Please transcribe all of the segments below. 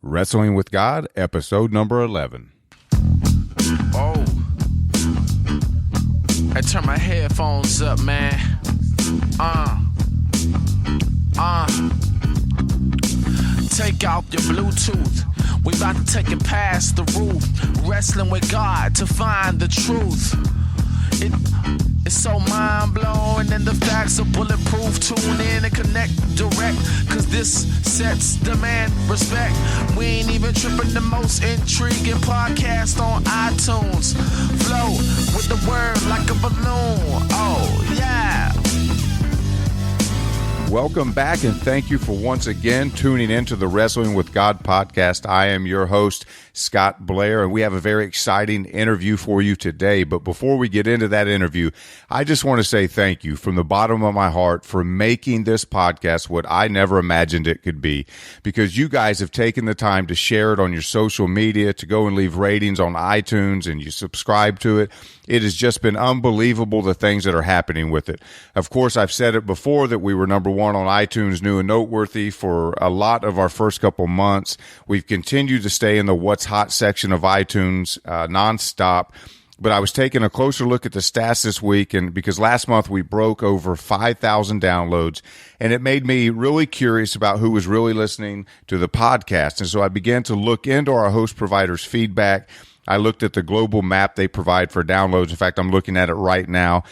Wrestling with God, episode number 11. Oh, I turn my headphones up, man. Take out your Bluetooth. We about to take it past the roof. Wrestling with God to find the truth. It's so mind-blowing and the facts are bulletproof. Tune in and connect direct, cause this sets demand respect. We ain't even tripping, the most intriguing podcast on iTunes. Flow with the word like a balloon. Oh, yeah. Welcome back, and thank you for once again tuning into the Wrestling with God podcast. I am your host, Scott Blair, and we have a very exciting interview for you today. But before we get into that interview, I just want to say thank you from the bottom of my heart for making this podcast what I never imagined it could be, because you guys have taken the time to share it on your social media, to go and leave ratings on iTunes, and you subscribe to it. It has just been unbelievable, the things that are happening with it. Of course, I've said it before that we were number one on iTunes, new and noteworthy, for a lot of our first couple months. We've continued to stay in the What's Hot section of iTunes nonstop. But I was taking a closer look at the stats this week, and because last month we broke over 5,000 downloads, and it made me really curious about who was really listening to the podcast. And so I began to look into our host providers' feedback. I looked at the global map they provide for downloads. In fact, I'm looking at it right now.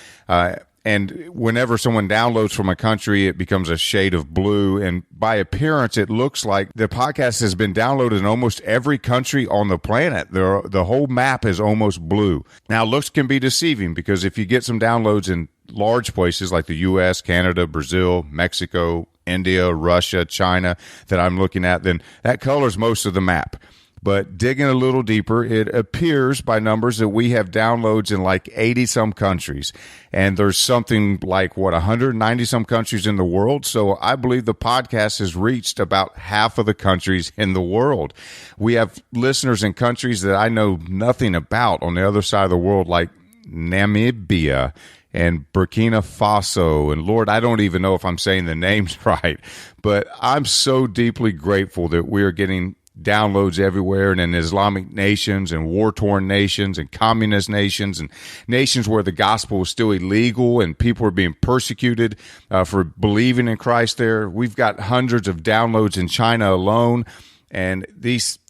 And whenever someone downloads from a country, it becomes a shade of blue. And by appearance, it looks like the podcast has been downloaded in almost every country on the planet. The whole map is almost blue. Now, looks can be deceiving, because if you get some downloads in large places like the U.S., Canada, Brazil, Mexico, India, Russia, China that I'm looking at, then that colors most of the map. But digging a little deeper, it appears by numbers that we have downloads in like 80-some countries. And there's something like, 190-some countries in the world. So I believe the podcast has reached about half of the countries in the world. We have listeners in countries that I know nothing about on the other side of the world, like Namibia and Burkina Faso. And Lord, I don't even know if I'm saying the names right. But I'm so deeply grateful that we're getting downloads everywhere, and in Islamic nations and war-torn nations and communist nations and nations where the gospel is still illegal and people are being persecuted for believing in Christ there. We've got hundreds of downloads in China alone, and these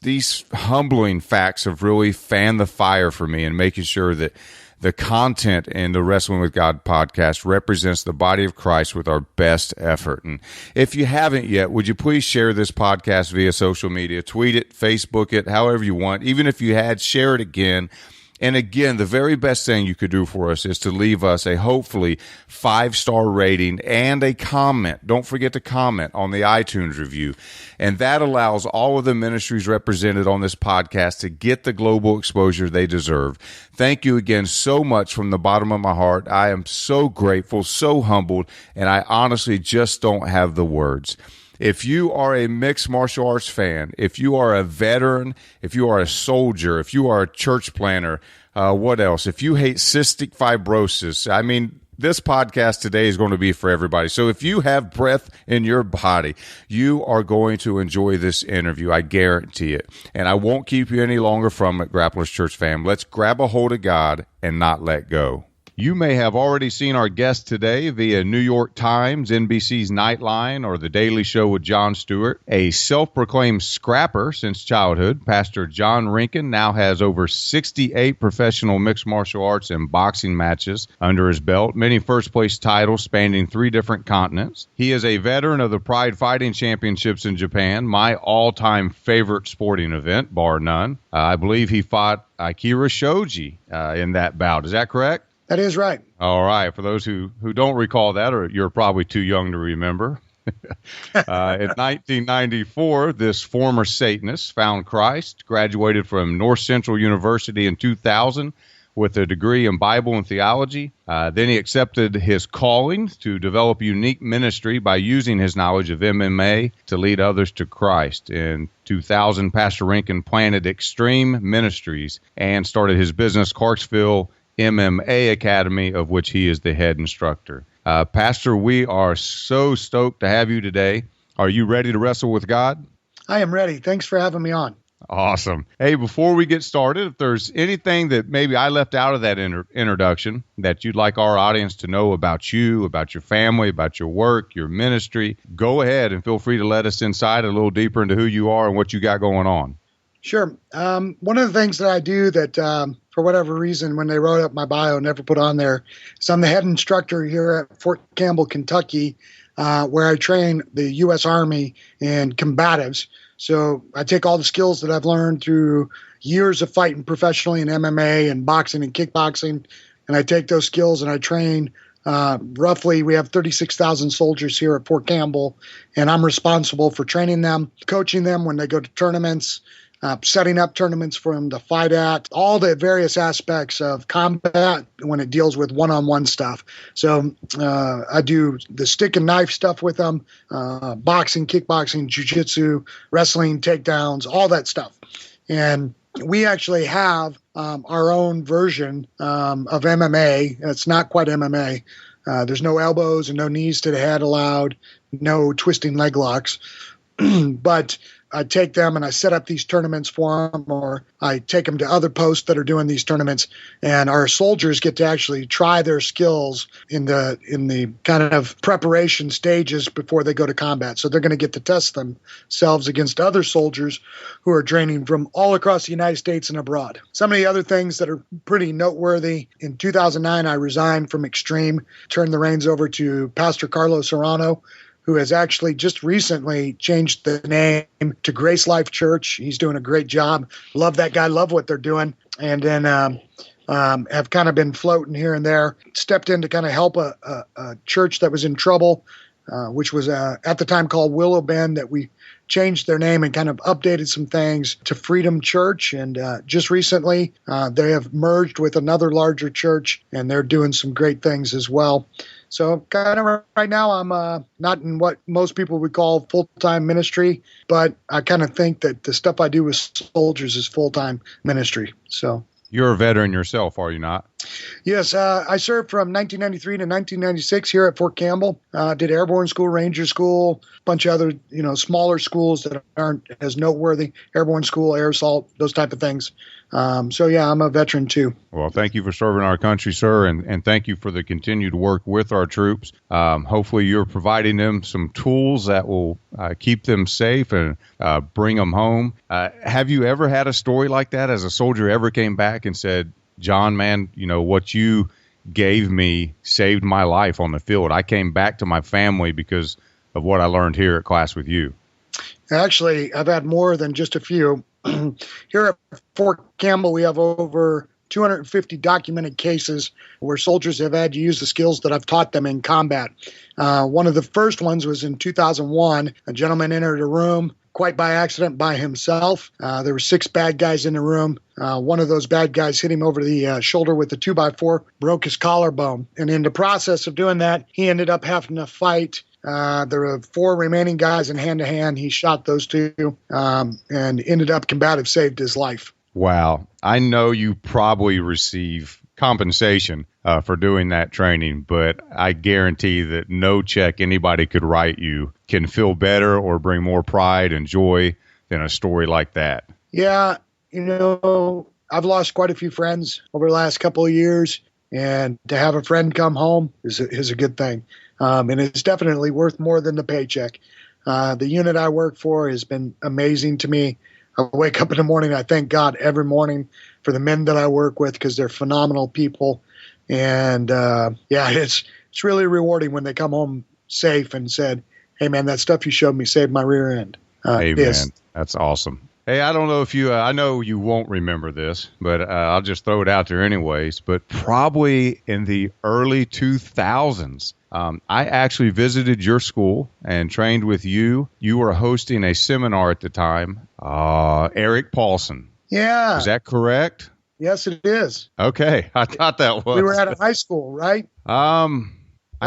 humbling facts have really fanned the fire for me in making sure that the content in the Wrestling with God podcast represents the body of Christ with our best effort. And if you haven't yet, would you please share this podcast via social media? Tweet it, Facebook it, however you want. Even if you had, share it again. And again, the very best thing you could do for us is to leave us a hopefully 5-star rating and a comment. Don't forget to comment on the iTunes review. And that allows all of the ministries represented on this podcast to get the global exposure they deserve. Thank you again so much from the bottom of my heart. I am so grateful, so humbled, and I honestly just don't have the words. If you are a mixed martial arts fan, if you are a veteran, if you are a soldier, if you are a church planner, what else? If you hate cystic fibrosis, I mean, this podcast today is going to be for everybody. So if you have breath in your body, you are going to enjoy this interview. I guarantee it. And I won't keep you any longer from it, Grapplers Church fam. Let's grab a hold of God and not let go. You may have already seen our guest today via New York Times, NBC's Nightline, or The Daily Show with Jon Stewart. A self-proclaimed scrapper since childhood, Pastor John Renken now has over 68 professional mixed martial arts and boxing matches under his belt, many first-place titles spanning 3 different continents. He is a veteran of the Pride Fighting Championships in Japan, my all-time favorite sporting event, bar none. I believe he fought Akira Shoji in that bout. Is that correct? That is right. All right. For those who don't recall that, or you're probably too young to remember, in 1994, this former Satanist found Christ, graduated from North Central University in 2000 with a degree in Bible and theology. Then he accepted his calling to develop unique ministry by using his knowledge of MMA to lead others to Christ. In 2000, Pastor Renken planted Extreme Ministries and started his business, Clarksville MMA Academy, of which he is the head instructor. Pastor, we are so stoked to have you today. Are you ready to wrestle with God? I am ready. Thanks for having me on. Awesome. Hey, before we get started, if there's anything that maybe I left out of that introduction that you'd like our audience to know about you, about your family, about your work, your ministry, go ahead and feel free to let us inside a little deeper into who you are and what you got going on. Sure. One of the things that I do that, for whatever reason, when they wrote up my bio, never put on there, is I'm the head instructor here at Fort Campbell, Kentucky, where I train the U.S. Army and combatives. So I take all the skills that I've learned through years of fighting professionally in MMA and boxing and kickboxing, and I take those skills and I train. Roughly, we have 36,000 soldiers here at Fort Campbell, and I'm responsible for training them, coaching them when they go to tournaments, setting up tournaments for them to fight at, all the various aspects of combat when it deals with one-on-one stuff. So I do the stick and knife stuff with them, boxing, kickboxing, jiu-jitsu, wrestling, takedowns, all that stuff. And we actually have our own version of MMA. It's not quite MMA. There's no elbows and no knees to the head allowed, no twisting leg locks. But I take them and I set up these tournaments for them, or I take them to other posts that are doing these tournaments, and our soldiers get to actually try their skills in the kind of preparation stages before they go to combat. So they're going to get to test themselves against other soldiers who are training from all across the United States and abroad. Some of the other things that are pretty noteworthy: in 2009, I resigned from Extreme, turned the reins over to Pastor Carlos Serrano, who has actually just recently changed the name to Grace Life Church. He's doing a great job. Love that guy, love what they're doing. And then have kind of been floating here and there. Stepped in to kind of help a church that was in trouble, which was at the time called Willow Bend, that we changed their name and kind of updated some things to Freedom Church. And just recently, they have merged with another larger church, and they're doing some great things as well. So kind of right now, I'm not in what most people would call full-time ministry, but I kind of think that the stuff I do with soldiers is full-time ministry. So you're a veteran yourself, are you not? Yes, I served from 1993 to 1996 here at Fort Campbell. Did airborne school, ranger school, a bunch of other, smaller schools that aren't as noteworthy. Airborne school, air assault, those type of things. So yeah, I'm a veteran too. Well, thank you for serving our country, sir, and thank you for the continued work with our troops. Hopefully you're providing them some tools that will keep them safe and bring them home. Have you ever had a story like that as a soldier ever came back and said, John, man, what you gave me saved my life on the field. I came back to my family because of what I learned here at class with you? Actually, I've had more than just a few. Here at Fort Campbell, we have over 250 documented cases where soldiers have had to use the skills that I've taught them in combat. One of the first ones was in 2001. A gentleman entered a room quite by accident by himself. There were 6 bad guys in the room. One of those bad guys hit him over the shoulder with a 2x4, broke his collarbone. And in the process of doing that, he ended up having to fight. There were 4 remaining guys in hand-to-hand. He shot those 2 and ended up combative, saved his life. Wow. I know you probably receive compensation for doing that training, but I guarantee that no check anybody could write you can feel better or bring more pride and joy than a story like that. Yeah, I've lost quite a few friends over the last couple of years, and to have a friend come home is a good thing. And it's definitely worth more than the paycheck. The unit I work for has been amazing to me. I wake up in the morning, I thank God every morning for the men that I work with because they're phenomenal people. And it's really rewarding when they come home safe and said, hey, man, that stuff you showed me saved my rear end. Hey, man, that's awesome. Hey, I don't know if you, I know you won't remember this, but I'll just throw it out there anyways. But probably in the early 2000s, I actually visited your school and trained with you. You were hosting a seminar at the time, Eric Paulson. Yeah. Is that correct? Yes, it is. Okay. I thought that was. We were at a high school, right? I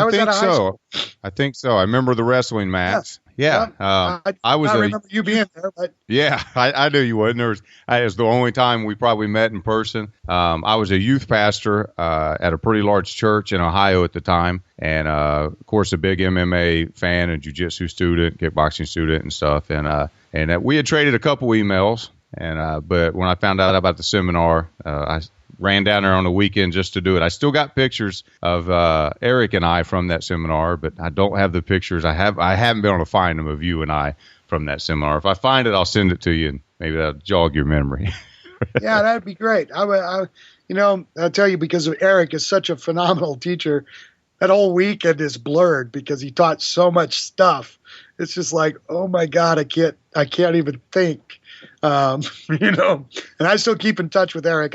think so. I think so. I remember the wrestling match. Yeah. I was remember you being there, but yeah, I knew you would. It was the only time we probably met in person. I was a youth pastor at a pretty large church in Ohio at the time, and of course a big MMA fan and jiu-jitsu student, kickboxing student, and stuff. And we had traded a couple emails, and but when I found out about the seminar, I ran down there on the weekend just to do it. I still got pictures of Eric and I from that seminar, but I don't have the pictures. I haven't been able to find them of you and I from that seminar. If I find it, I'll send it to you, and maybe that'll jog your memory. Yeah, that'd be great. I'll tell you, because of Eric is such a phenomenal teacher, that whole weekend is blurred because he taught so much stuff. It's just like, oh my God, I can't even think. And I still keep in touch with Eric.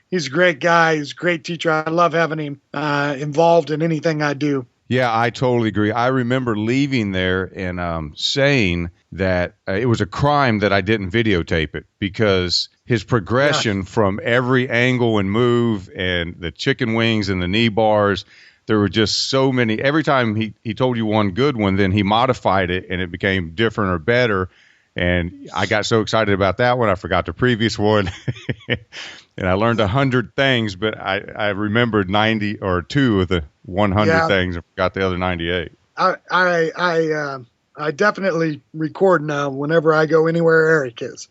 He's a great guy. He's a great teacher. I love having him involved in anything I do. Yeah, I totally agree. I remember leaving there and saying that it was a crime that I didn't videotape it, because his progression from every angle and move, and the chicken wings and the knee bars, there were just so many. Every time he told you one good one, then he modified it and it became different or better. And I got so excited about that one, I forgot the previous one. And I learned 100 things, but I remembered 90 or 2 of the 100 things and forgot the other 98. I definitely record now whenever I go anywhere Eric is,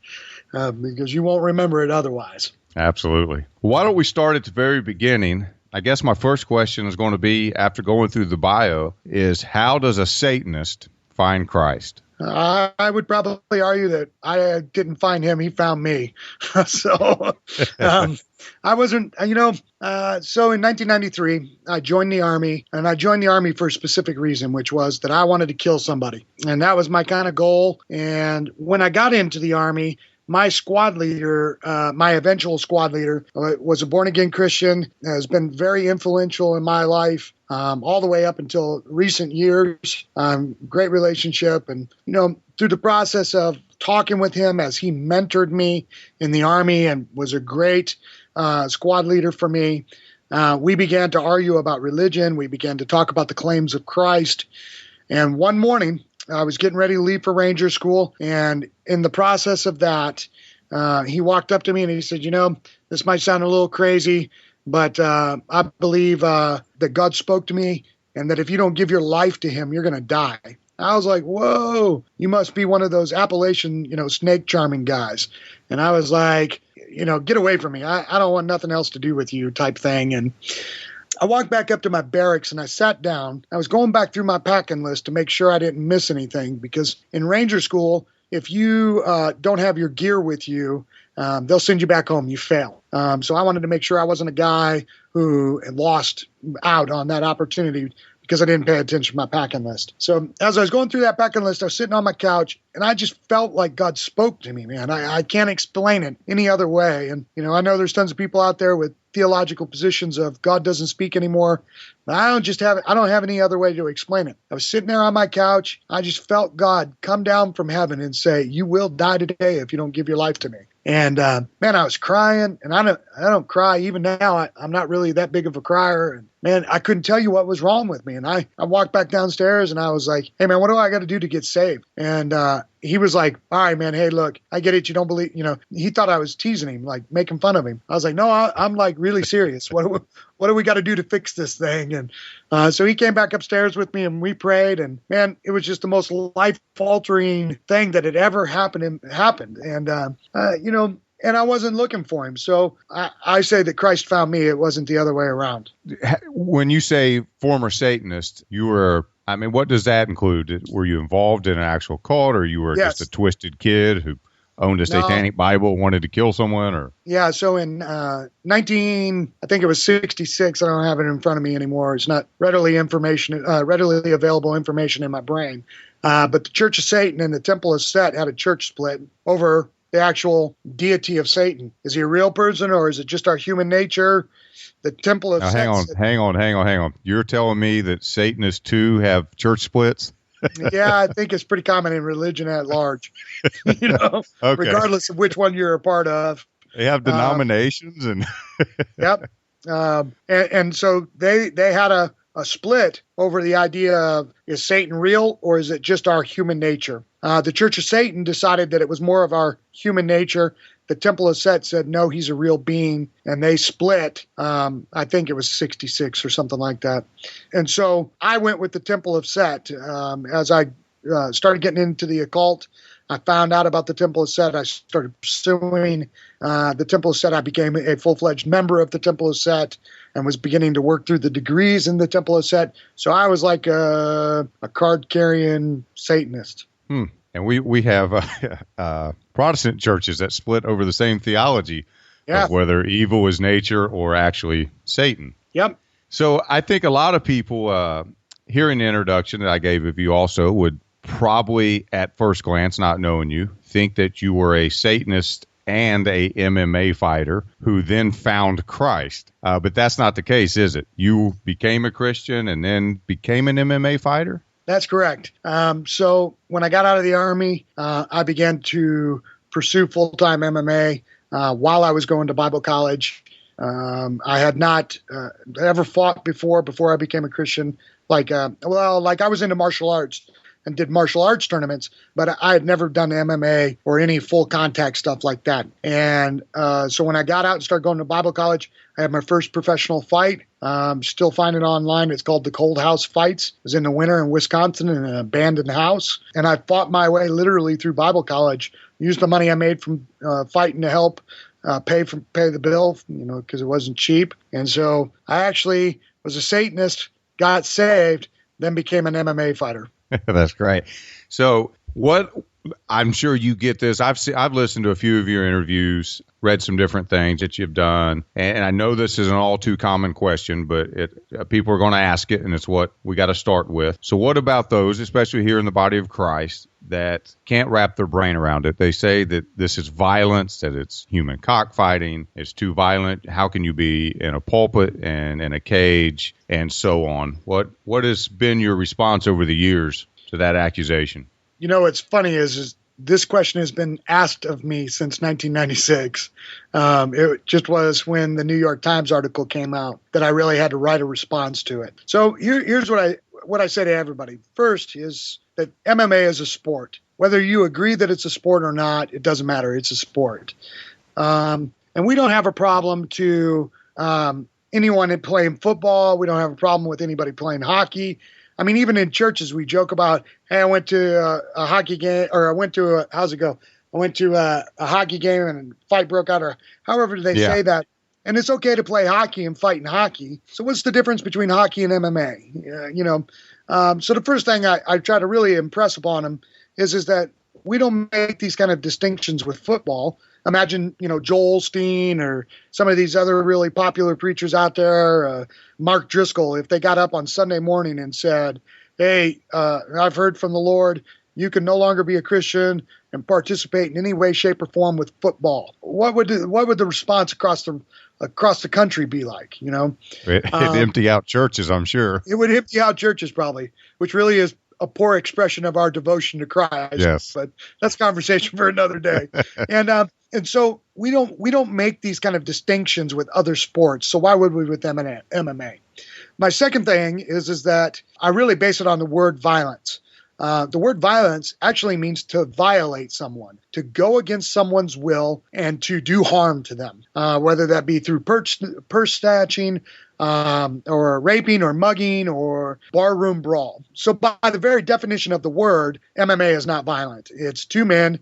because you won't remember it otherwise. Absolutely. Why don't we start at the very beginning? I guess my first question is going to be, after going through the bio, is how does a Satanist find Christ? I would probably argue that I didn't find him; he found me. So I wasn't, so in 1993, I joined the Army, and I joined the Army for a specific reason, which was that I wanted to kill somebody. And that was my kind of goal. And when I got into the Army, my squad leader, my eventual squad leader, was a born-again Christian, has been very influential in my life all the way up until recent years. Great relationship. And, through the process of talking with him as he mentored me in the Army and was a great squad leader for me, we began to argue about religion. We began to talk about the claims of Christ. And one morning, I was getting ready to leave for Ranger School, and in the process of that, he walked up to me and he said, this might sound a little crazy, but I believe that God spoke to me, and that if you don't give your life to him, you're going to die. I was like, whoa, you must be one of those Appalachian, snake charming guys. And I was like, get away from me. I don't want nothing else to do with you type thing. And I walked back up to my barracks and I sat down. I was going back through my packing list to make sure I didn't miss anything, because in Ranger School, if you don't have your gear with you, they'll send you back home. You fail. So I wanted to make sure I wasn't a guy who had lost out on that opportunity because I didn't pay attention to my packing list. So as I was going through that packing list, I was sitting on my couch, and I just felt like God spoke to me, man. I can't explain it any other way. And, I know there's tons of people out there with theological positions of God doesn't speak anymore, but I don't have any other way to explain it. I was sitting there on my couch. I just felt God come down from heaven and say, you will die today if you don't give your life to me. And, man, I was crying, and I don't cry even now. I'm not really that big of a crier. And, man, I couldn't tell you what was wrong with me. And I walked back downstairs and I was like, hey, man, what do I got to do to get saved? And he was like, all right, man, hey, look, I get it. You don't believe, he thought I was teasing him, like making fun of him. I was like, no, I'm like really serious. What do we got to do to fix this thing? And so he came back upstairs with me and we prayed. And, man, it was just the most life-altering thing that had ever happened. And, and I wasn't looking for him. So I say that Christ found me. It wasn't the other way around. When you say former Satanist, what does that include? Were you involved in an actual cult, or you were just a twisted kid who owned a satanic Bible, wanted to kill someone? Or yeah, so in I think it was 66. I don't have it in front of me anymore. It's not readily available information in my brain. But the Church of Satan and the Temple of Set had a church split over the actual deity of Satan. Is he a real person, or is it just our human nature? The Temple of Set. Hang on. You're telling me that Satanists too have church splits? Yeah, I think it's pretty common in religion at large. Okay. Regardless of which one you're a part of. They have denominations and yep. And so they had a a split over the idea of, is Satan real or is it just our human nature? The Church of Satan decided that it was more of our human nature. The Temple of Set said, no, he's a real being, and they split. I think it was 66 or something like that. And so I went with the Temple of Set. As I started getting into the occult, I found out about the Temple of Set. I started pursuing the Temple of Set. I became a full-fledged member of the Temple of Set and was beginning to work through the degrees in the Temple of Set. So I was like a card-carrying Satanist. And we have Protestant churches that split over the same theology of whether evil is nature or actually Satan. Yep. So I think a lot of people, hearing the introduction that I gave of you also, would probably at first glance, not knowing you, think that you were a Satanist and a MMA fighter who then found Christ. But that's not the case, is it? You became a Christian and then became an MMA fighter? That's correct. So when I got out of the Army, I began to pursue full-time MMA while I was going to Bible college. I had not ever fought before I became a Christian. Like I was into martial arts and did martial arts tournaments, but I had never done MMA or any full contact stuff like that. And so when I got out and started going to Bible college, I had my first professional fight. Still find it online. It's called the Cold House Fights. It was in the winter in Wisconsin in an abandoned house. And I fought my way literally through Bible college, used the money I made from fighting to help pay the bill, because it wasn't cheap. And so I actually was a Satanist, got saved, then became an MMA fighter. That's great. So I'm sure you get this. I've listened to a few of your interviews, read some different things that you've done, and I know this is an all too common question, but people are going to ask it, and it's what we got to start with. So what about those, especially here in the body of Christ, that can't wrap their brain around it? They say that this is violence, that it's human cockfighting, it's too violent. How can you be in a pulpit and in a cage and so on? What has been your response over the years to that accusation? What's funny is this question has been asked of me since 1996. It just was when the New York Times article came out that I really had to write a response to it. So here's what I say to everybody. First is that MMA is a sport. Whether you agree that it's a sport or not, it doesn't matter. It's a sport. And we don't have a problem to anyone playing football. We don't have a problem with anybody playing hockey. I mean, even in churches, we joke about, hey, I went to a hockey game, or I went to how's it go? I went to a hockey game and a fight broke out, or however they say that. And it's okay to play hockey and fight in hockey. So what's the difference between hockey and MMA? So the first thing I try to really impress upon them is that we don't make these kind of distinctions with football. Imagine, Joel Osteen or some of these other really popular preachers out there, Mark Driscoll, if they got up on Sunday morning and said, hey, I've heard from the Lord, you can no longer be a Christian and participate in any way, shape, or form with football. What would the response across the country be like? It'd empty out churches, I'm sure. It would empty out churches probably, which really is a poor expression of our devotion to Christ. Yes. But that's a conversation for another day. And so we don't make these kind of distinctions with other sports. So why would we with MMA? My second thing is that I really base it on the word violence. The word violence actually means to violate someone, to go against someone's will and to do harm to them, whether that be through purse snatching, or raping or mugging or barroom brawl. So by the very definition of the word, MMA is not violent. It's two men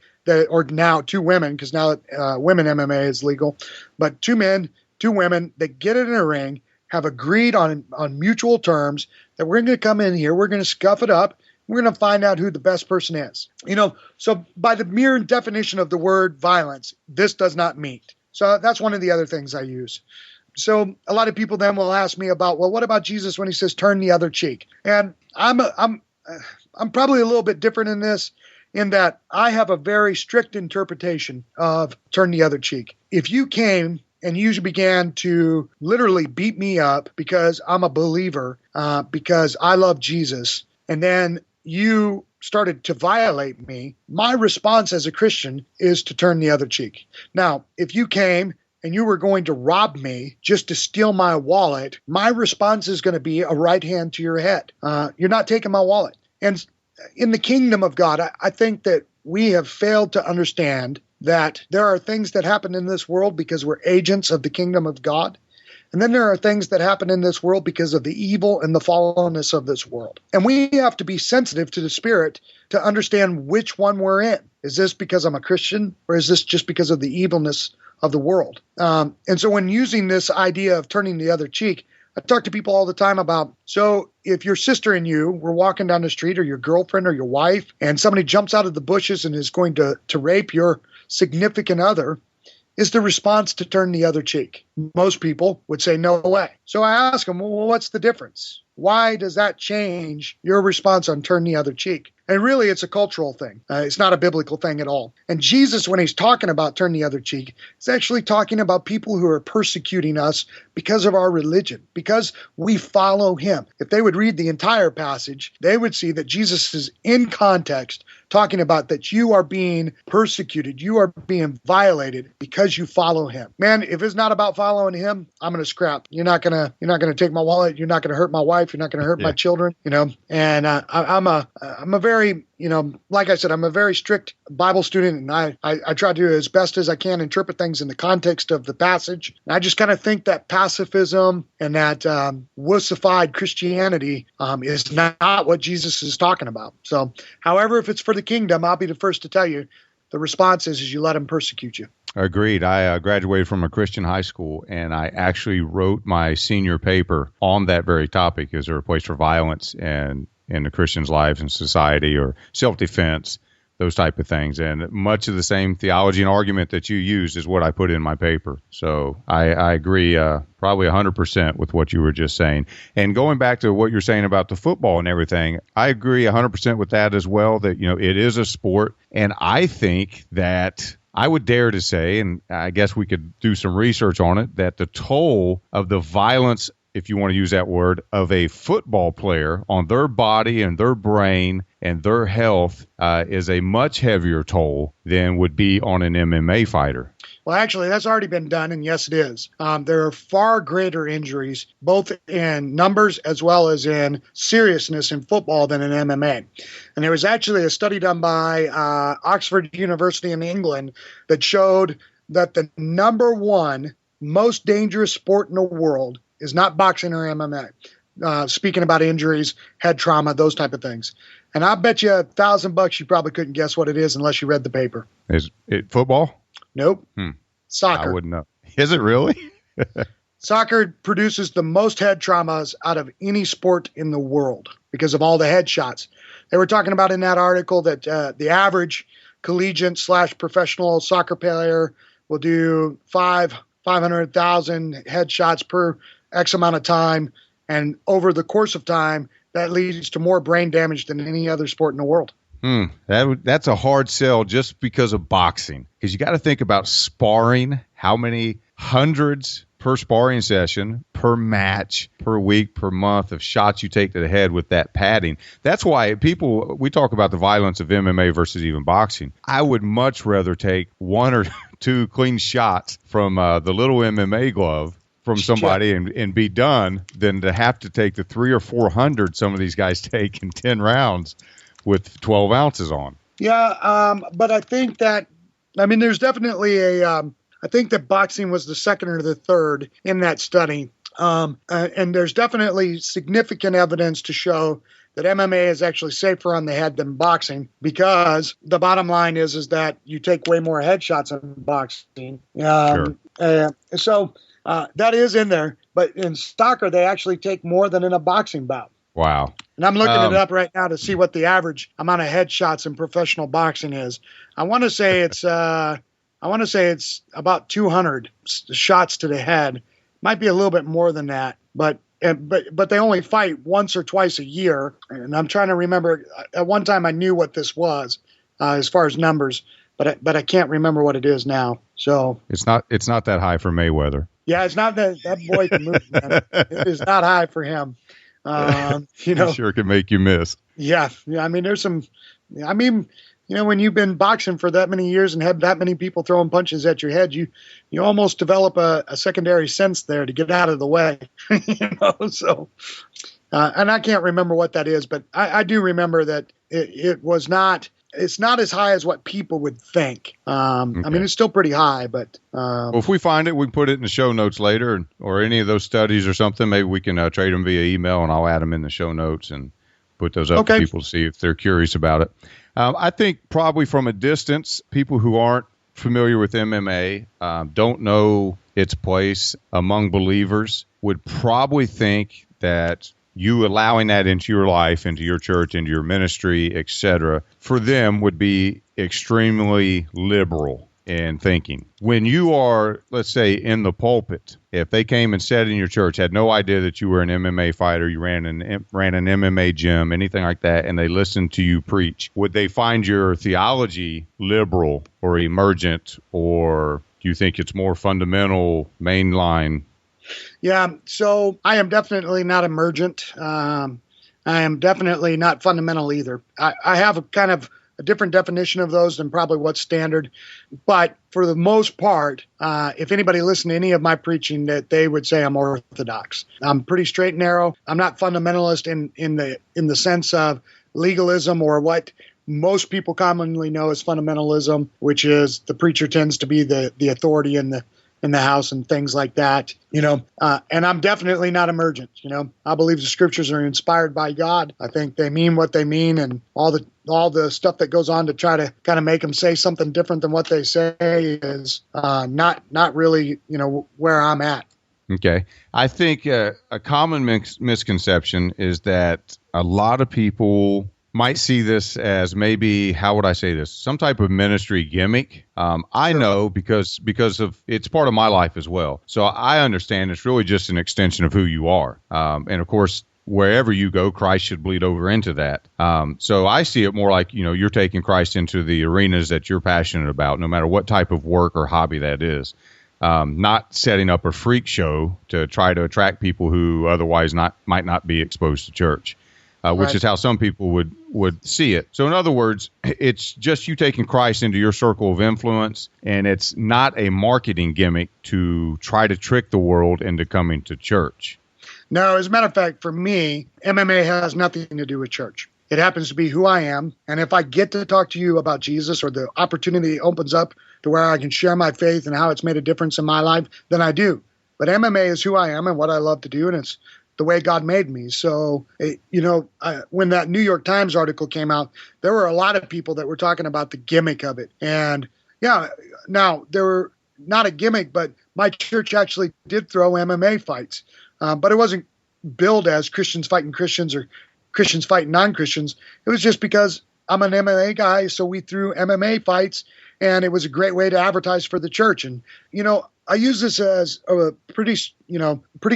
or now two women, because now women MMA is legal, but two men, two women that get in a ring, have agreed on mutual terms that we're going to come in here, we're going to scuff it up, we're going to find out who the best person is. So by the mere definition of the word violence, this does not meet. So that's one of the other things I use. So a lot of people then will ask me about, well, what about Jesus when he says turn the other cheek? And I'm probably a little bit different in this, in that I have a very strict interpretation of turn the other cheek. If you came and you began to literally beat me up because I'm a believer, because I love Jesus, and then you started to violate me, my response as a Christian is to turn the other cheek. Now, if you came and you were going to rob me just to steal my wallet, my response is going to be a right hand to your head. You're not taking my wallet. And in the kingdom of God, I think that we have failed to understand that there are things that happen in this world because we're agents of the kingdom of God. And then there are things that happen in this world because of the evil and the fallenness of this world. And we have to be sensitive to the Spirit to understand which one we're in. Is this because I'm a Christian, or is this just because of the evilness of the world? And so when using this idea of turning the other cheek, I talk to people all the time about, so if your sister and you were walking down the street, or your girlfriend or your wife, and somebody jumps out of the bushes and is going to rape your significant other, is the response to turn the other cheek? Most people would say, no way. So I ask them, well, what's the difference? Why does that change your response on turn the other cheek? And really, it's a cultural thing. It's not a biblical thing at all. And Jesus, when he's talking about turn the other cheek, is actually talking about people who are persecuting us because of our religion, because we follow him. If they would read the entire passage, they would see that Jesus is in context talking about that you are being persecuted, you are being violated because you follow him. Man, if it's not about following him, I'm going to scrap. You're not going to take my wallet. You're not going to hurt my wife. You're not going to hurt my children, And I'm a very, like I said, I'm a very strict Bible student, and I try to do as best as I can interpret things in the context of the passage. And I just kind of think that pacifism and that wussified Christianity is not what Jesus is talking about. So, however, if it's for the kingdom, I'll be the first to tell you, the response is you let him persecute you. Agreed. I graduated from a Christian high school, and I actually wrote my senior paper on that very topic. Is there a place for violence in the Christians' lives and society, or self-defense, those type of things? And much of the same theology and argument that you used is what I put in my paper. So I agree probably 100% with what you were just saying. And going back to what you're saying about the football and everything, I agree 100% with that as well, that, it is a sport. And I think that I would dare to say, and I guess we could do some research on it, that the toll of the violence, if you want to use that word, of a football player on their body and their brain and their health is a much heavier toll than would be on an MMA fighter. Well, actually, that's already been done, and yes, it is. There are far greater injuries, both in numbers as well as in seriousness in football than in MMA. And there was actually a study done by Oxford University in England that showed that the number one most dangerous sport in the world is not boxing or MMA. Speaking about injuries, head trauma, those type of things. And I bet you $1,000 you probably couldn't guess what it is unless you read the paper. Is it football? Nope. Soccer. I wouldn't know. Is it really? Soccer produces the most head traumas out of any sport in the world because of all the headshots. They were talking about in that article that the average collegiate/professional soccer player will do 500,000 headshots per X amount of time. And over the course of time, that leads to more brain damage than any other sport in the world. That's a hard sell just because of boxing. Because you got to think about sparring, how many hundreds per sparring session, per match, per week, per month of shots you take to the head with that padding. That's why we talk about the violence of MMA versus even boxing. I would much rather take one or two clean shots from the little MMA glove from somebody and be done than to have to take the 300 or 400 some of these guys take in 10 rounds with 12 ounces on. Yeah, but I think that, there's definitely I think that boxing was the second or the third in that study. And there's definitely significant evidence to show that MMA is actually safer on the head than boxing, because the bottom line is that you take way more headshots in boxing. So that is in there. But in soccer, they actually take more than in a boxing bout. Wow. And I'm looking it up right now to see what the average amount of headshots in professional boxing is. I want to say it's about 200 shots to the head. Might be a little bit more than that, but they only fight once or twice a year. And I'm trying to remember. At one time, I knew what this was as far as numbers, but I can't remember what it is now. So it's not that high for Mayweather. Yeah, it's not that boy can move, man. It is not high for him. It sure can make you miss. Yeah. There's some. when you've been boxing for that many years and had that many people throwing punches at your head, you almost develop a secondary sense there to get out of the way. So, and I can't remember what that is, but I do remember that it's not as high as what people would think. Okay. I mean, it's still pretty high, but well, if we find it, we can put it in the show notes later, or any of those studies or something. Maybe we can trade them via email, and I'll add them in the show notes and put those up to people to see if they're curious about it. I think probably from a distance, people who aren't familiar with MMA, don't know its place among believers, would probably think that you allowing that into your life, into your church, into your ministry, etc., for them would be extremely liberal in thinking. When you are, let's say, in the pulpit, if they came and said in your church, had no idea that you were an MMA fighter, you ran an MMA gym, anything like that, and they listened to you preach, would they find your theology liberal or emergent, or do you think it's more fundamental, mainline? Yeah, so I am definitely not emergent. I am definitely not fundamental either. I have a kind of a different definition of those than probably what's standard. But for the most part, if anybody listened to any of my preaching, that they would say I'm orthodox. I'm pretty straight and narrow. I'm not fundamentalist in the sense of legalism or what most people commonly know as fundamentalism, which is the preacher tends to be the authority in the house and things like that, and I'm definitely not emergent. I believe the scriptures are inspired by God. I think they mean what they mean, and all the stuff that goes on to try to kind of make them say something different than what they say is not really, where I'm at. Okay. I think a common misconception is that a lot of people might see this as maybe, how would I say this, some type of ministry gimmick. I know because of it's part of my life as well. So I understand it's really just an extension of who you are. And of course, wherever you go, Christ should bleed over into that. So I see it more like, you're taking Christ into the arenas that you're passionate about, no matter what type of work or hobby that is. Not setting up a freak show to try to attract people who otherwise might not be exposed to church. Which is how some people would see it. So in other words, it's just you taking Christ into your circle of influence, and it's not a marketing gimmick to try to trick the world into coming to church. No, as a matter of fact, for me, MMA has nothing to do with church. It happens to be who I am, and if I get to talk to you about Jesus, or the opportunity opens up to where I can share my faith and how it's made a difference in my life, then I do. But MMA is who I am and what I love to do, and it's the way God made me. So, when that New York Times article came out, there were a lot of people that were talking about the gimmick of it. And yeah, now they were not a gimmick, but my church actually did throw MMA fights. But it wasn't billed as Christians fighting Christians or Christians fighting non-Christians. It was just because I'm an MMA guy, so we threw MMA fights, and it was a great way to advertise for the church. And, I use this as a pretty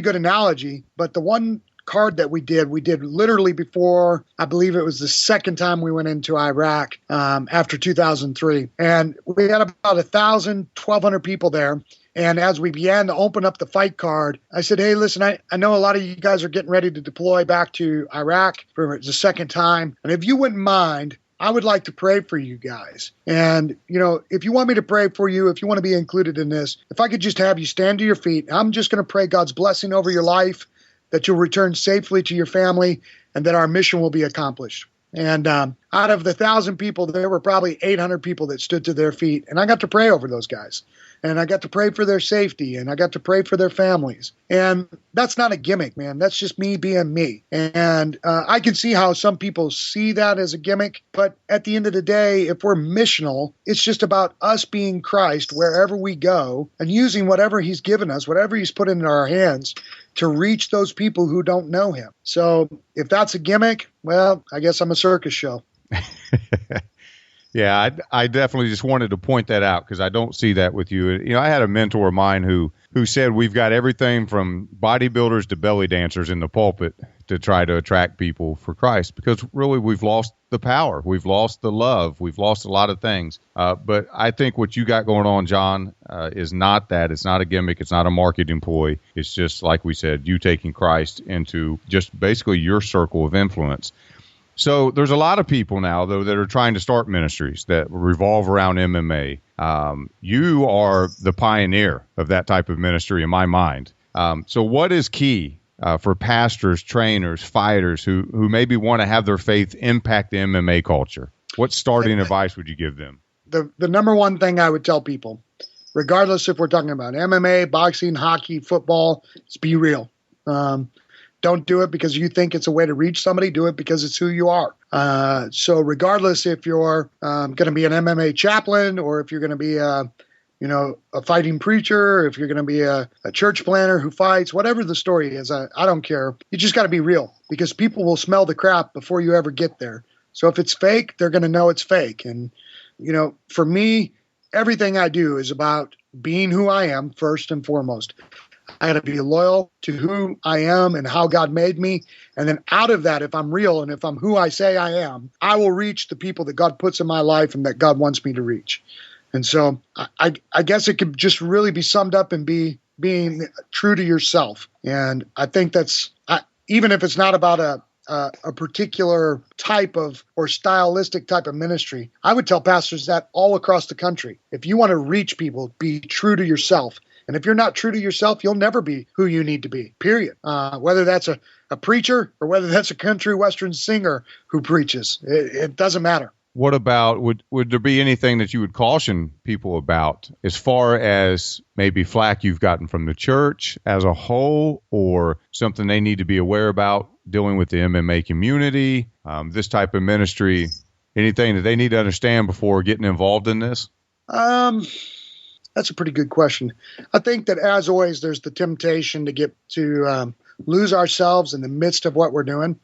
good analogy, but the one card that we did literally before, I believe it was the second time we went into Iraq after 2003. And we had about 1,000, 1,200 people there. And as we began to open up the fight card, I said, hey, listen, I know a lot of you guys are getting ready to deploy back to Iraq for the second time. And if you wouldn't mind, I would like to pray for you guys. And, if you want me to pray for you, if you want to be included in this, if I could just have you stand to your feet, I'm just going to pray God's blessing over your life, that you'll return safely to your family, and that our mission will be accomplished. And out of the 1,000 people, there were probably 800 people that stood to their feet. And I got to pray over those guys. And I got to pray for their safety, and I got to pray for their families. And that's not a gimmick, man. That's just me being me. And I can see how some people see that as a gimmick. But at the end of the day, if we're missional, it's just about us being Christ wherever we go and using whatever he's given us, whatever he's put in our hands, to reach those people who don't know him. So if that's a gimmick, well, I guess I'm a circus show. Yeah, I definitely just wanted to point that out because I don't see that with you. I had a mentor of mine who said we've got everything from bodybuilders to belly dancers in the pulpit to try to attract people for Christ, because really we've lost the power. We've lost the love. We've lost a lot of things. But I think what you got going on, John, is not that. It's not a gimmick. It's not a marketing ploy. It's just, like we said, you taking Christ into just basically your circle of influence. So there's a lot of people now, though, that are trying to start ministries that revolve around MMA. You are the pioneer of that type of ministry in my mind. So what is key for pastors, trainers, fighters who maybe want to have their faith impact the MMA culture? What starting advice would you give them? The number one thing I would tell people, regardless if we're talking about MMA, boxing, hockey, football, is be real. Don't do it because you think it's a way to reach somebody. Do it because it's who you are. So regardless if you're going to be an MMA chaplain or if you're going to be a fighting preacher, if you're going to be a church planner who fights, whatever the story is, I don't care. You just got to be real because people will smell the crap before you ever get there. So if it's fake, they're going to know it's fake. And, for me, everything I do is about being who I am first and foremost. I got to be loyal to who I am and how God made me. And then out of that, if I'm real and if I'm who I say I am, I will reach the people that God puts in my life and that God wants me to reach. And so I guess it could just really be summed up in being true to yourself. And I think that's, even if it's not about a particular type of or stylistic type of ministry, I would tell pastors that all across the country. If you want to reach people, be true to yourself. And if you're not true to yourself, you'll never be who you need to be, period. Whether that's a preacher or whether that's a country western singer who preaches, it doesn't matter. What about, would there be anything that you would caution people about as far as maybe flack you've gotten from the church as a whole or something they need to be aware about dealing with the MMA community, this type of ministry, anything that they need to understand before getting involved in this? That's a pretty good question. I think that, as always, there's the temptation to get to lose ourselves in the midst of what we're doing.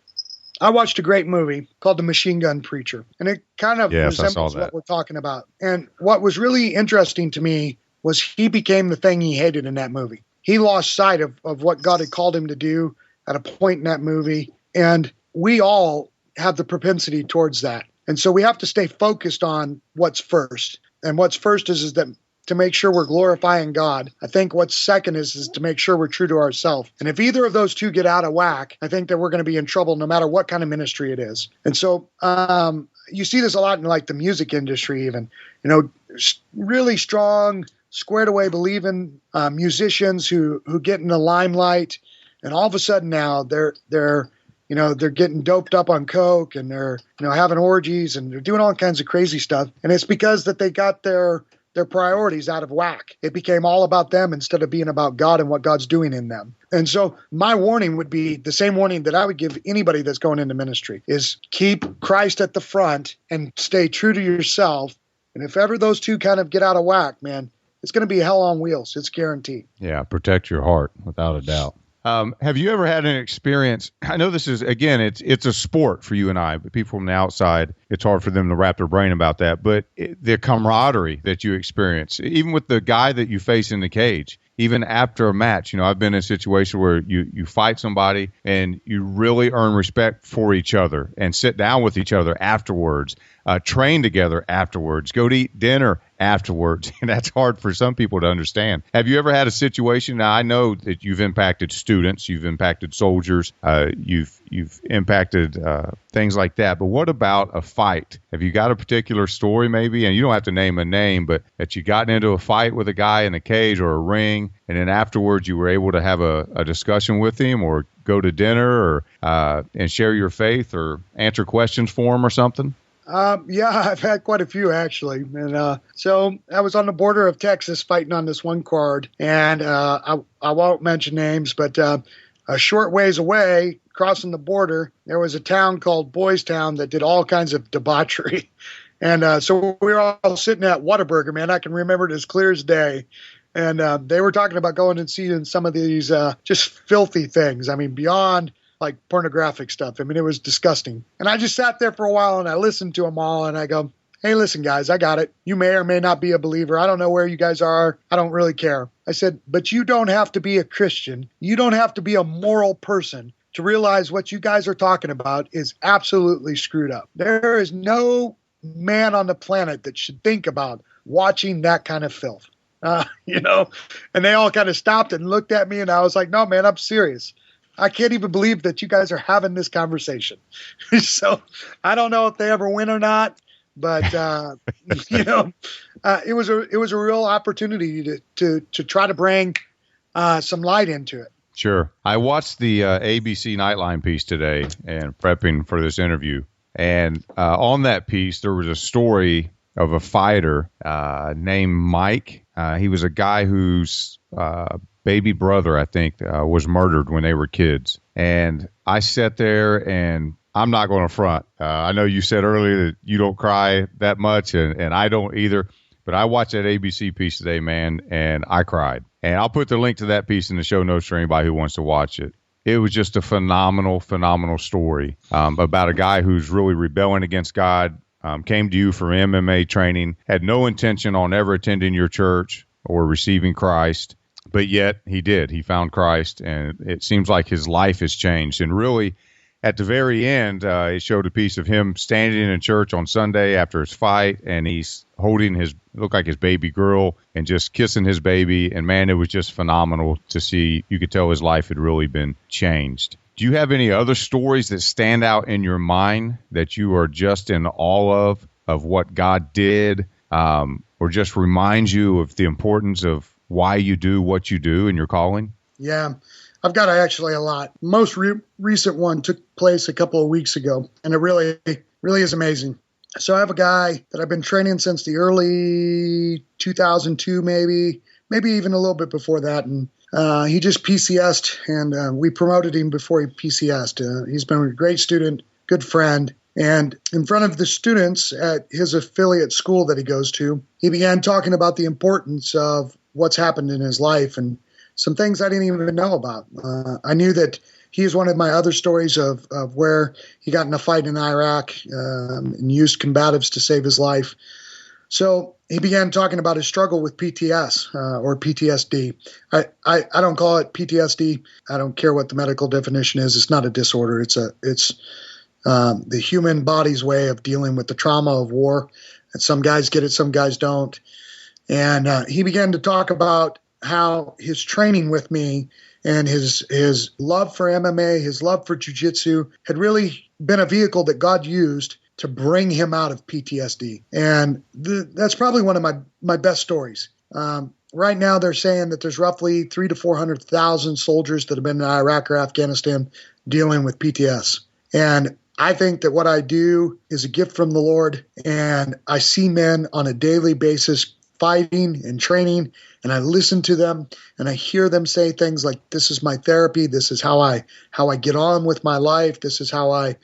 I watched a great movie called The Machine Gun Preacher, and it kind of resembles what we're talking about. And what was really interesting to me was he became the thing he hated in that movie. He lost sight of what God had called him to do at a point in that movie, and we all have the propensity towards that. And so we have to stay focused on what's first. And what's first is that to make sure we're glorifying God. I think what's second is to make sure we're true to ourselves. And if either of those two get out of whack, I think that we're going to be in trouble no matter what kind of ministry it is. And so you see this a lot in like the music industry even, really strong, squared away believing musicians who get in the limelight. And all of a sudden now they're getting doped up on coke and they're, having orgies and they're doing all kinds of crazy stuff. And it's because that they got their priorities out of whack. It became all about them instead of being about God and what God's doing in them. And so my warning would be the same warning that I would give anybody that's going into ministry is keep Christ at the front and stay true to yourself. And if ever those two kind of get out of whack, man, it's going to be hell on wheels. It's guaranteed. Yeah, protect your heart without a doubt. Have you ever had an experience? I know this is, again, it's a sport for you and I, but people from the outside, it's hard for them to wrap their brain about that. But the camaraderie that you experience, even with the guy that you face in the cage, even after a match, I've been in a situation where you fight somebody and you really earn respect for each other and sit down with each other afterwards, train together afterwards, go to eat dinner afterwards. And that's hard for some people to understand. Have you ever had a situation? Now, I know that you've impacted students, you've impacted soldiers, you've impacted things like that. But what about a fight? Have you got a particular story maybe? And you don't have to name a name, but that you gotten into a fight with a guy in a cage or a ring, and then afterwards you were able to have a discussion with him or go to dinner or and share your faith or answer questions for him or something? Yeah, I've had quite a few actually. And so I was on the border of Texas fighting on this one card, and I won't mention names, but a short ways away, crossing the border, there was a town called Boys Town that did all kinds of debauchery. And so we were all sitting at Whataburger, man. I can remember it as clear as day. And they were talking about going and seeing some of these just filthy things. I mean, beyond like pornographic stuff. I mean, it was disgusting. And I just sat there for a while and I listened to them all and I go, hey, listen, guys, I got it. You may or may not be a believer. I don't know where you guys are. I don't really care. I said, but you don't have to be a Christian. You don't have to be a moral person to realize what you guys are talking about is absolutely screwed up. There is no man on the planet that should think about watching that kind of filth, and they all kind of stopped and looked at me and I was like, no, man, I'm serious. I can't even believe that you guys are having this conversation. So I don't know if they ever win or not, but it was a real opportunity to try to bring some light into it. Sure. I watched the ABC Nightline piece today and prepping for this interview. And on that piece, there was a story of a fighter named Mike. He was a guy whose baby brother, I think, was murdered when they were kids. And I sat there, and I'm not going to front. I know you said earlier that you don't cry that much, and I don't either. But I watched that ABC piece today, man, and I cried. And I'll put the link to that piece in the show notes for anybody who wants to watch it. It was just a phenomenal, phenomenal story about a guy who's really rebelling against God, came to you for MMA training, had no intention on ever attending your church or receiving Christ, but yet he did. He found Christ, and it seems like his life has changed. And really, at the very end, it showed a piece of him standing in church on Sunday after his fight, and he's holding looked like his baby girl and just kissing his baby. And man, it was just phenomenal to see. You could tell his life had really been changed. Do you have any other stories that stand out in your mind that you are just in awe of what God did, or just reminds you of the importance of why you do what you do in your calling? Yeah, I've got actually a lot. Most recent one took place a couple of weeks ago, and it really is amazing. So I have a guy that I've been training since the early 2002, maybe even a little bit before that. And he just PCS'd, and we promoted him before he PCS'd. He's been a great student, good friend. And in front of the students at his affiliate school that he goes to, he began talking about the importance of what's happened in his life and some things I didn't even know about. I knew that he is one of my other stories of where he got in a fight in Iraq and used combatives to save his life. So he began talking about his struggle with PTS or PTSD. I don't call it PTSD. I don't care what the medical definition is. It's not a disorder. It's the human body's way of dealing with the trauma of war. And some guys get it, some guys don't. And he began to talk about how his training with me and his love for MMA, his love for jiu-jitsu had really been a vehicle that God used to bring him out of PTSD. And that's probably one of my best stories. Right now, they're saying that there's roughly 300,000 to 400,000 soldiers that have been in Iraq or Afghanistan dealing with PTS. And I think that what I do is a gift from the Lord, and I see men on a daily basis fighting and training, and I listen to them and I hear them say things like, this is my therapy, this is how I get on with my life, this is how I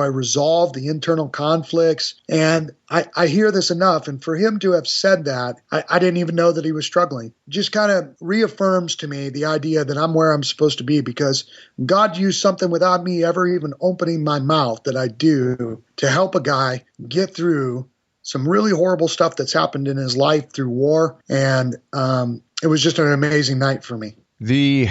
resolve the internal conflicts. And I hear this enough, and for him to have said that, I didn't even know that he was struggling. Just kind of reaffirms to me the idea that I'm where I'm supposed to be, because God used something without me ever even opening my mouth that I do to help a guy get through some really horrible stuff that's happened in his life through war. And it was just an amazing night for me. The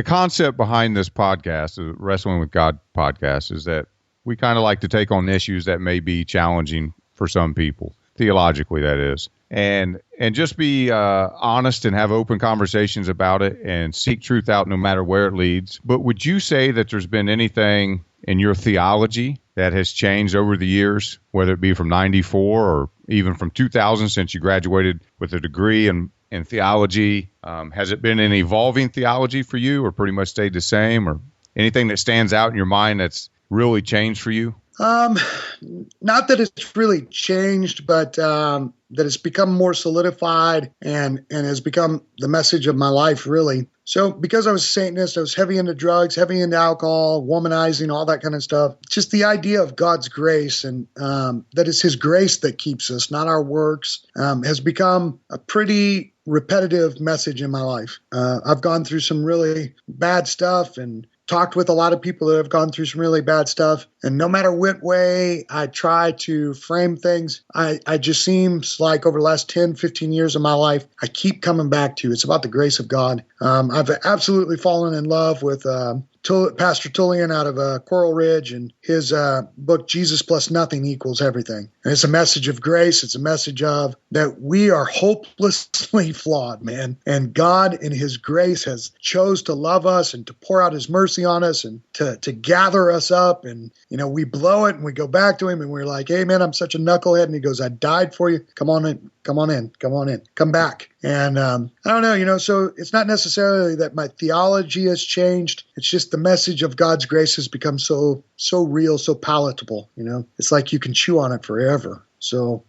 concept behind this podcast, the Wrestling with God podcast, is that we kind of like to take on issues that may be challenging for some people, theologically, that is, and just be honest and have open conversations about it and seek truth out no matter where it leads. But would you say that there's been anything in your theology that has changed over the years, whether it be from 94 or even from 2000 since you graduated with a degree in theology? Has it been an evolving theology for you, or pretty much stayed the same, or anything that stands out in your mind that's really changed for you? Not that it's really changed, but that it's become more solidified and has become the message of my life, really. So because I was a Satanist, I was heavy into drugs, heavy into alcohol, womanizing, all that kind of stuff. Just the idea of God's grace, and that it's his grace that keeps us, not our works, has become a pretty repetitive message in my life. I've gone through some really bad stuff and talked with a lot of people that have gone through some really bad stuff. And no matter what way I try to frame things, I just seems like over the last 10, 15 years of my life, I keep coming back to it's about the grace of God. I've absolutely fallen in love with Pastor Tullian out of Coral Ridge and his book, Jesus Plus Nothing Equals Everything. And it's a message of grace. It's a message of that we are hopelessly flawed, man. And God in his grace has chose to love us and to pour out his mercy on us and to gather us up. And, we blow it and we go back to him and we're like, hey, man, I'm such a knucklehead. And he goes, I died for you. Come on in. Come back. And I don't know, so it's not necessarily that my theology has changed. It's just the message of God's grace has become so real, so palatable. It's like you can chew on it forever. So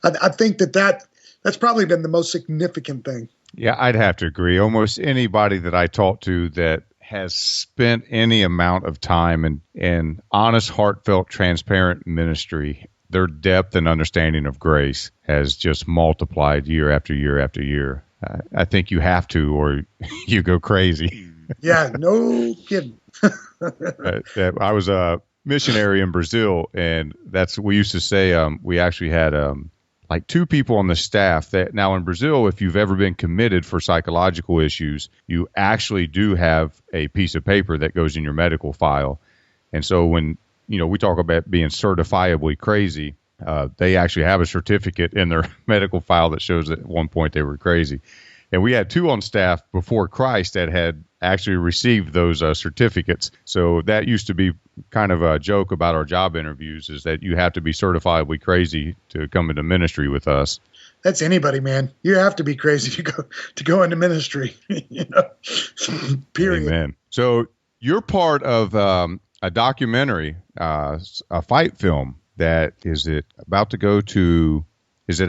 I think that's probably been the most significant thing. Yeah, I'd have to agree. Almost anybody that I talk to that has spent any amount of time in honest, heartfelt, transparent ministry, their depth and understanding of grace has just multiplied year after year after year. I think you have to, or you go crazy. Yeah, no kidding. I was a missionary in Brazil, and we used to say we actually had like 2 people on the staff. That now in Brazil, if you've ever been committed for psychological issues, you actually do have a piece of paper that goes in your medical file. And so when we talk about being certifiably crazy, they actually have a certificate in their medical file that shows that at one point they were crazy. And we had 2 on staff before Christ that had actually received those certificates. So that used to be kind of a joke about our job interviews, is that you have to be certifiably crazy to come into ministry with us. That's anybody, man. You have to be crazy to go into ministry. Period. Amen. So you're part of a documentary, a fight film that is it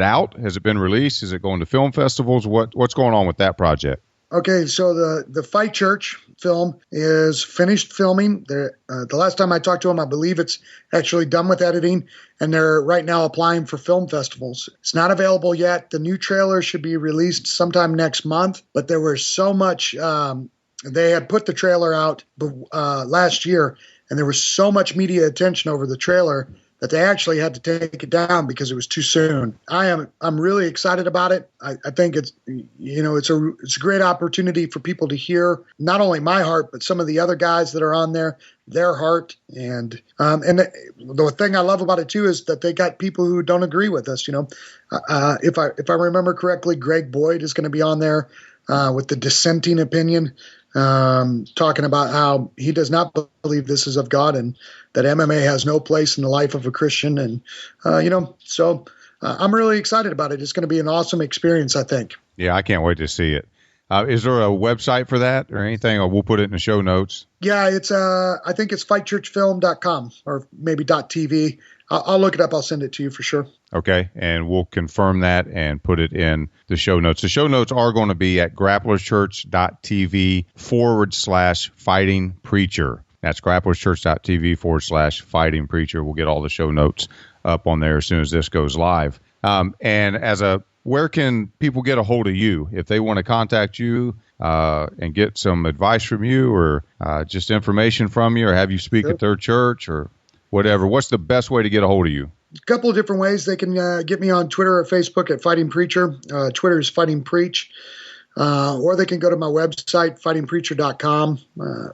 out? Has it been released? Is it going to film festivals? What's going on with that project? Okay, so the Fight Church film is finished filming. The last time I talked to them, I believe it's actually done with editing, and they're right now applying for film festivals. It's not available yet. The new trailer should be released sometime next month, but there was so much they had put the trailer out last year, and there was so much media attention over the trailer that they actually had to take it down because it was too soon. I'm really excited about it. I think it's a great opportunity for people to hear not only my heart, but some of the other guys that are on there, their heart. And the thing I love about it too is that they got people who don't agree with us. If I remember correctly, Greg Boyd is going to be on there with the dissenting opinion, talking about how he does not believe this is of God and that MMA has no place in the life of a Christian. And, so I'm really excited about it. It's going to be an awesome experience, I think. Yeah, I can't wait to see it. Is there a website for that or anything? Or we'll put it in the show notes. Yeah, it's I think it's fightchurchfilm.com or maybe .tv. I'll look it up. I'll send it to you for sure. Okay, and we'll confirm that and put it in the show notes. The show notes are going to be at grapplerchurch.tv/fighting preacher. That's grapplerchurch.tv/fighting preacher. We'll get all the show notes up on there as soon as this goes live. And where can people get a hold of you if they want to contact you and get some advice from you or just information from you or have you speak at their church or whatever? What's the best way to get a hold of you? A couple of different ways. They can get me on Twitter or Facebook at Fighting Preacher. Twitter is Fighting Preach. Or they can go to my website, fightingpreacher.com.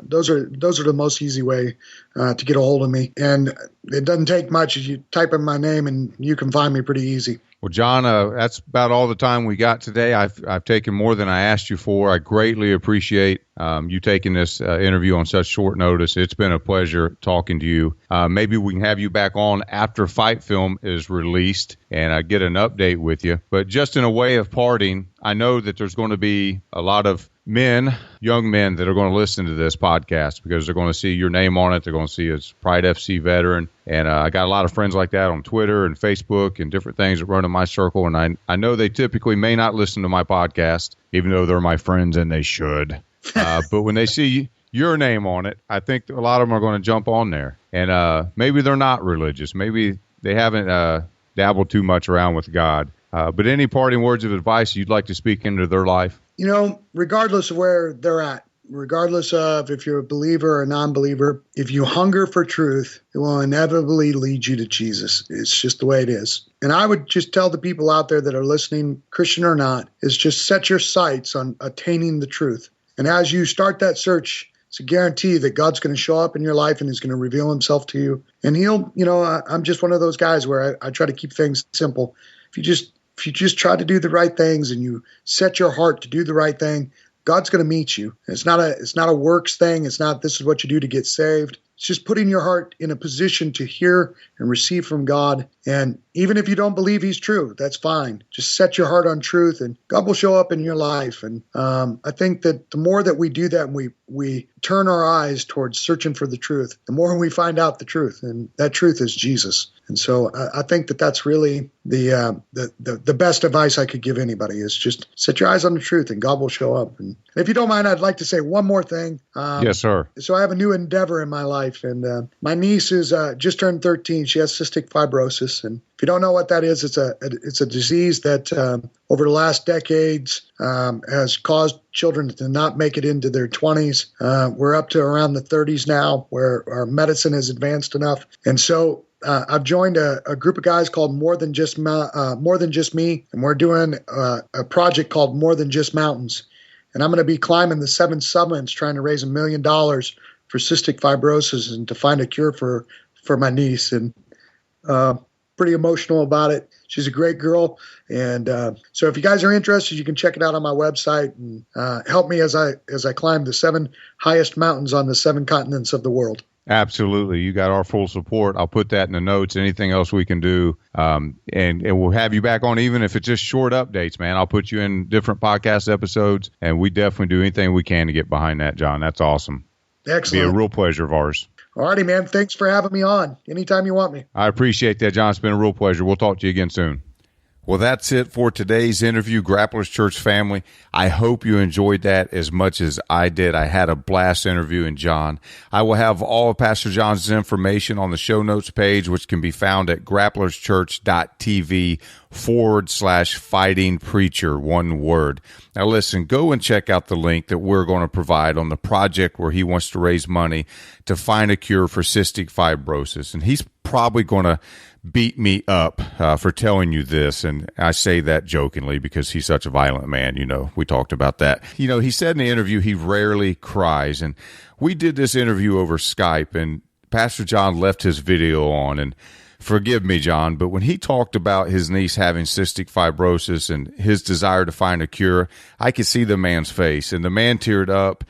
Those are the most easy way to get a hold of me. And it doesn't take much. You type in my name and you can find me pretty easy. Well, John, that's about all the time we got today. I've taken more than I asked you for. I greatly appreciate you taking this interview on such short notice. It's been a pleasure talking to you. Maybe we can have you back on after Fight Film is released and get an update with you. But just in a way of parting, I know that there's going to be a lot of young men that are going to listen to this podcast because they're going to see your name on it. They're going to see as Pride FC veteran. And I got a lot of friends like that on Twitter and Facebook and different things that run in my circle. And I know they typically may not listen to my podcast, even though they're my friends and they should. But when they see your name on it, I think a lot of them are going to jump on there. And maybe they're not religious. Maybe they haven't dabbled too much around with God. But any parting words of advice you'd like to speak into their life? Regardless of where they're at, regardless of if you're a believer or a non-believer, if you hunger for truth, it will inevitably lead you to Jesus. It's just the way it is. And I would just tell the people out there that are listening, Christian or not, is just set your sights on attaining the truth. And as you start that search, it's a guarantee that God's going to show up in your life and he's going to reveal himself to you. And I'm just one of those guys where I try to keep things simple. If you just try to do the right things and you set your heart to do the right thing, God's going to meet you. It's not a works thing. It's not this is what you do to get saved. It's just putting your heart in a position to hear and receive from God. And even if you don't believe he's true, that's fine. Just set your heart on truth and God will show up in your life. And I think that the more that we do that and we turn our eyes towards searching for the truth, the more we find out the truth. And that truth is Jesus. And so I think that that's really the best advice I could give anybody is just set your eyes on the truth and God will show up. And if you don't mind, I'd like to say one more thing. Yes, sir. So I have a new endeavor in my life. And my niece is just turned 13. She has cystic fibrosis. And if you don't know what that is, it's a disease that over the last decades has caused children to not make it into their 20s. We're up to around the 30s now where our medicine has advanced enough. And so I've joined a group of guys called More Than Just Me, and we're doing a project called More Than Just Mountains. And I'm going to be climbing the 7 summits trying to raise $1 million for cystic fibrosis and to find a cure for my niece. And pretty emotional about it. She's a great girl. And so if you guys are interested, you can check it out on my website and help me as I climb the 7 highest mountains on the 7 continents of the world. Absolutely. You got our full support. I'll put that in the notes. Anything else we can do. And we'll have you back on, even if it's just short updates, man. I'll put you in different podcast episodes, and we definitely do anything we can to get behind that, John. That's awesome. Excellent. It'll be a real pleasure of ours. All righty, man. Thanks for having me on. Anytime you want me. I appreciate that, John. It's been a real pleasure. We'll talk to you again soon. Well, that's it for today's interview, Grapplers Church family. I hope you enjoyed that as much as I did. I had a blast interviewing John. I will have all of Pastor John's information on the show notes page, which can be found at grapplerschurch.tv/fighting preacher, one word. Now listen, go and check out the link that we're going to provide on the project where he wants to raise money to find a cure for cystic fibrosis. And he's probably going to beat me up for telling you this, and I say that jokingly because he's such a violent man. We talked about that. He said in the interview he rarely cries, and we did this interview over Skype, and Pastor John left his video on, and forgive me, John, but when he talked about his niece having cystic fibrosis and his desire to find a cure, I could see the man's face, and the man teared up.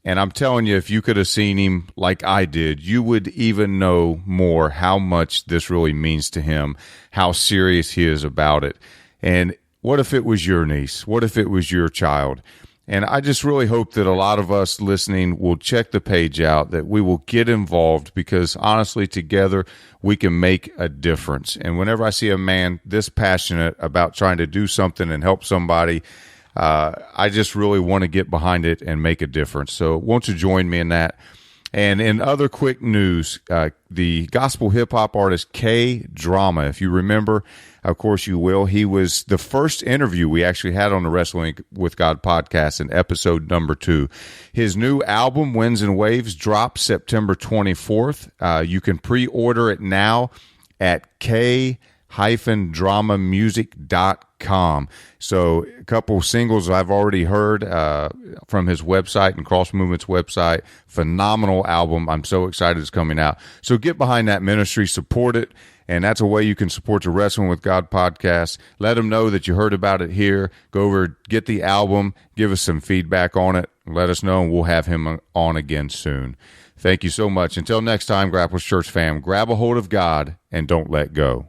And I'm telling you, if you could have seen him like I did, you would even know more how much this really means to him, how serious he is about it. And what if it was your niece? What if it was your child? And I just really hope that a lot of us listening will check the page out, that we will get involved, because honestly, together we can make a difference. And whenever I see a man this passionate about trying to do something and help somebody, I just really want to get behind it and make a difference. So won't you join me in that? And in other quick news, the gospel hip-hop artist K Drama, if you remember, of course you will, he was the first interview we actually had on the Wrestling with God podcast in episode number 2. His new album, Winds and Waves, drops September 24th. You can pre-order it now at k-dramamusic.com. So a couple singles I've already heard from his website and Cross Movement's website. Phenomenal album. I'm so excited it's coming out. So get behind that ministry, support it, and that's a way you can support the Wrestling with God podcast. Let them know that you heard about it here. Go over, get the album, give us some feedback on it, let us know, and we'll have him on again soon. Thank you so much. Until next time, Grapplers Church fam, grab a hold of God and don't let go.